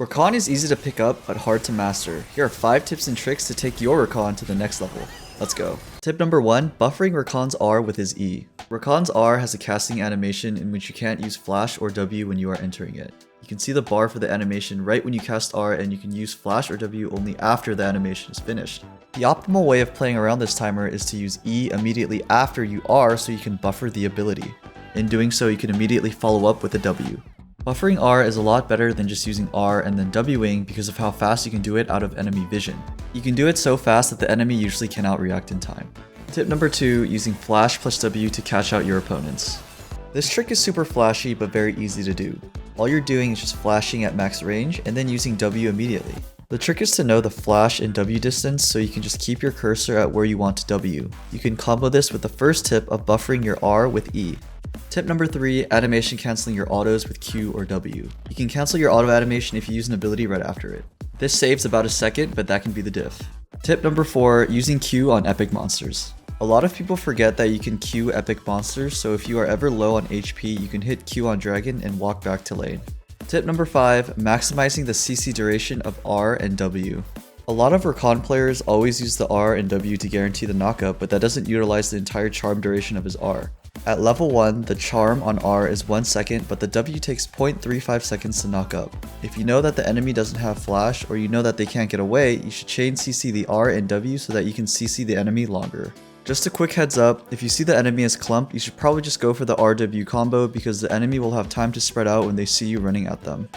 Rakan is easy to pick up, but hard to master. Here are 5 tips and tricks to take your Rakan to the next level. Let's go. Tip number 1, buffering Rakan's R with his E. Rakan's R has a casting animation in which you can't use flash or W when you are entering it. You can see the bar for the animation right when you cast R, and you can use flash or W only after the animation is finished. The optimal way of playing around this timer is to use E immediately after you R so you can buffer the ability. In doing so, you can immediately follow up with a W. Buffering R is a lot better than just using R and then Wing because of how fast you can do it out of enemy vision. You can do it so fast that the enemy usually cannot react in time. Tip number 2, using flash plus W to catch out your opponents. This trick is super flashy but very easy to do. All you're doing is just flashing at max range and then using W immediately. The trick is to know the flash and W distance so you can just keep your cursor at where you want to W. You can combo this with the first tip of buffering your R with E. Tip number 3, animation cancelling your autos with Q or W. You can cancel your auto animation if you use an ability right after it. This saves about a second, but that can be the diff. Tip number 4, using Q on epic monsters. A lot of people forget that you can Q epic monsters, so if you are ever low on HP, you can hit Q on dragon and walk back to lane. Tip number 5, maximizing the CC duration of R and W. A lot of Rakan players always use the R and W to guarantee the knockup, but that doesn't utilize the entire charm duration of his R. At level 1, the charm on R is 1 second, but the W takes 0.35 seconds to knock up. If you know that the enemy doesn't have flash, or you know that they can't get away, you should chain CC the R and W so that you can CC the enemy longer. Just a quick heads up, if you see the enemy as clumped, you should probably just go for the RW combo because the enemy will have time to spread out when they see you running at them.